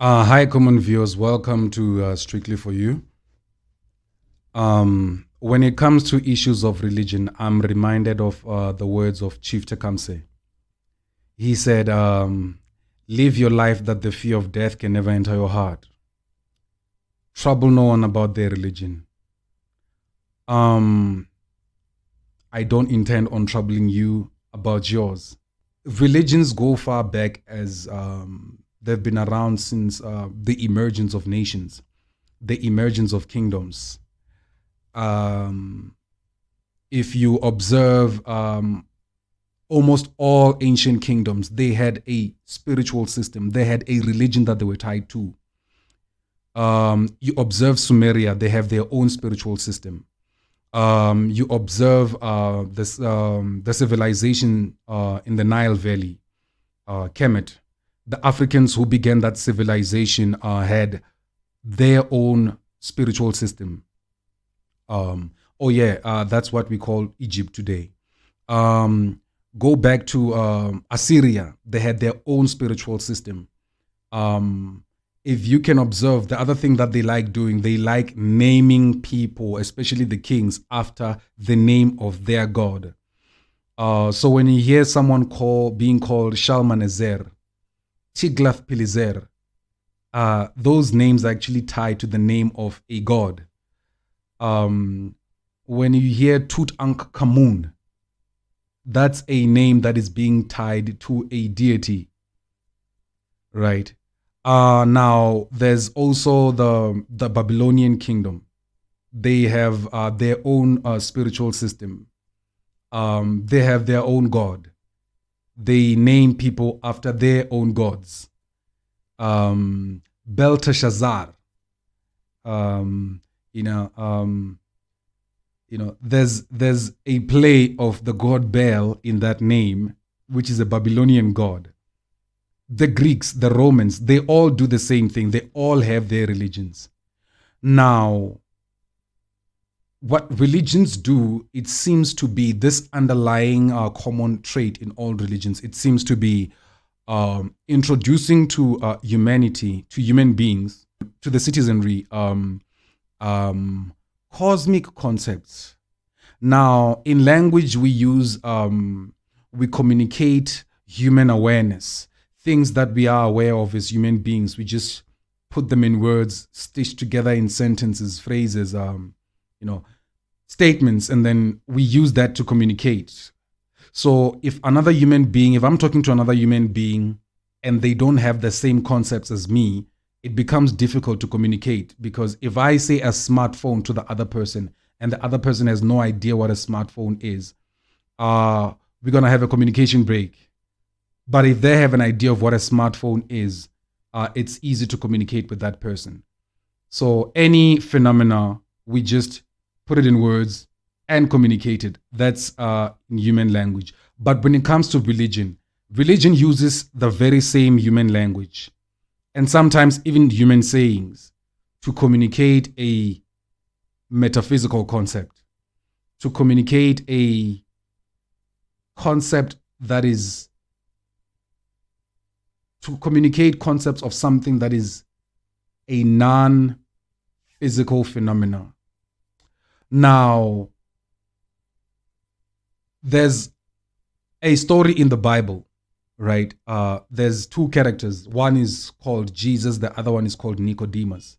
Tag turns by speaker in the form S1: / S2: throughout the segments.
S1: Hi, common viewers. Welcome to Strictly for You. When it comes to issues of religion, I'm reminded of the words of Chief Tecumseh. He said, live your life that the fear of death can never enter your heart. Trouble no one about their religion. I don't intend on troubling you about yours. Religions go far back as they've been around since the emergence of nations, the emergence of kingdoms. If you observe almost all ancient kingdoms, they had a spiritual system. They had a religion that they were tied to. You observe Sumeria, they have their own spiritual system. You observe the civilization in the Nile Valley, Kemet. The Africans who began that civilization had their own spiritual system. That's what we call Egypt today. Go back to Assyria. They had their own spiritual system. If you can observe, the other thing that they like doing, they like naming people, especially the kings, after the name of their god. So when you hear someone being called Shalmaneser, Tiglath-Pileser, those names are actually tied to the name of a god. When you hear Tutankhamun, that's a name that is being tied to a deity, right? Now, there's also the Babylonian kingdom. They have their own spiritual system. They have their own god. They name people after their own gods. Belteshazzar. There's a play of the god Baal in that name, which is a Babylonian god. The Greeks, the Romans, they all do the same thing. They all have their religions. Now, what religions do, it seems to be this underlying common trait in all religions. It seems to be introducing to humanity, to human beings, to the citizenry, cosmic concepts. Now, in language we use, we communicate human awareness, things that we are aware of as human beings. We just put them in words, stitched together in sentences, phrases, statements, and then we use that to communicate. So if I'm talking to another human being and they don't have the same concepts as me, it becomes difficult to communicate, because if I say a smartphone to the other person and the other person has no idea what a smartphone is, we're going to have a communication break. But if they have an idea of what a smartphone is, it's easy to communicate with that person. So any phenomena, we just put it in words and communicate it. That's in human language. But when it comes to religion, religion uses the very same human language, and sometimes even human sayings, to communicate a metaphysical concept, to communicate a concept that is, to communicate concepts of something that is a non-physical phenomena. Now, there's a story in the Bible, right? There's two characters. One is called Jesus, the other one is called Nicodemus.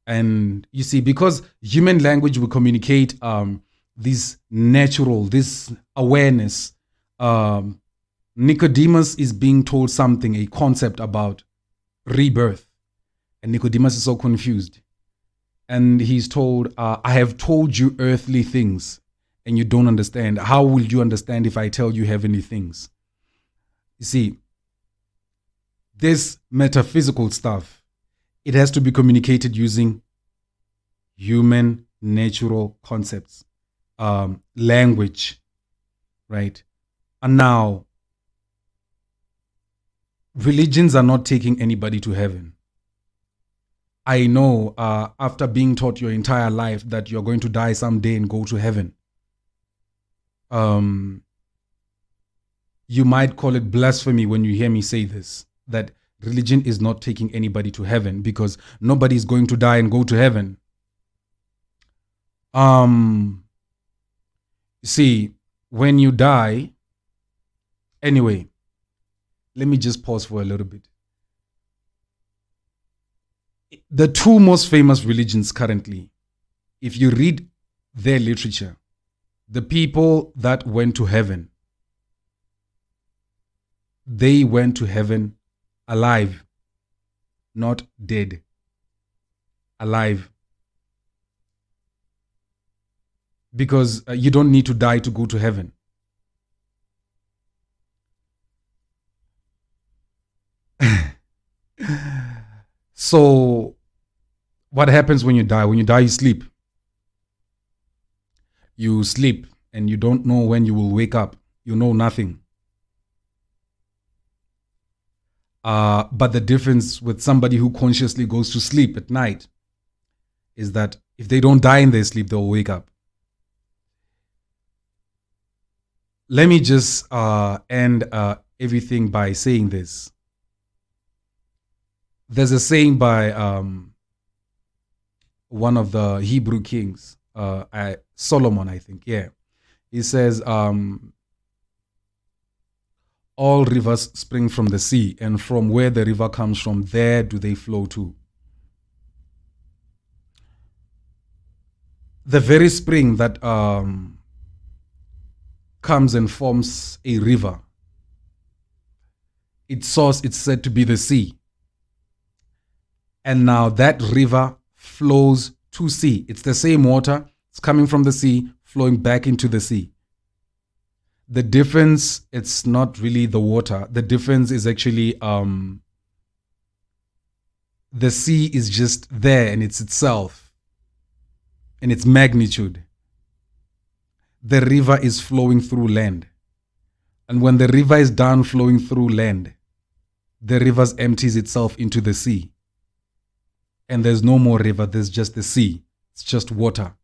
S1: And you see, because human language will communicate this awareness. Nicodemus is being told something, a concept about rebirth. And Nicodemus is so confused. And he's told, I have told you earthly things and you don't understand. How will you understand if I tell you heavenly things? You see, this metaphysical stuff, it has to be communicated using human natural concepts, language, right? And now, religions are not taking anybody to heaven. I know after being taught your entire life that you're going to die someday and go to heaven, you might call it blasphemy when you hear me say this, that religion is not taking anybody to heaven, because nobody is going to die and go to heaven. See, when you die, anyway, let me just pause for a little bit. The two most famous religions currently, if you read their literature, the people that went to heaven, they went to heaven alive, not dead. Alive. Because you don't need to die to go to heaven. So, what happens when you die? When you die, you sleep. You sleep and you don't know when you will wake up. You know nothing. But the difference with somebody who consciously goes to sleep at night is that if they don't die in their sleep, they'll wake up. Let me just end everything by saying this. There's a saying by one of the Hebrew kings, Solomon, I think. Yeah. He says, all rivers spring from the sea, and from where the river comes from, there do they flow to. The very spring that comes and forms a river, its source is said to be the sea. And now that river flows to sea. It's the same water. It's coming from the sea, flowing back into the sea. The difference, it's not really the water. The difference is actually the sea is just there, and it's itself, and its magnitude. The river is flowing through land. And when the river is done flowing through land, the river empties itself into the sea. And there's no more river, there's just the sea. It's just water.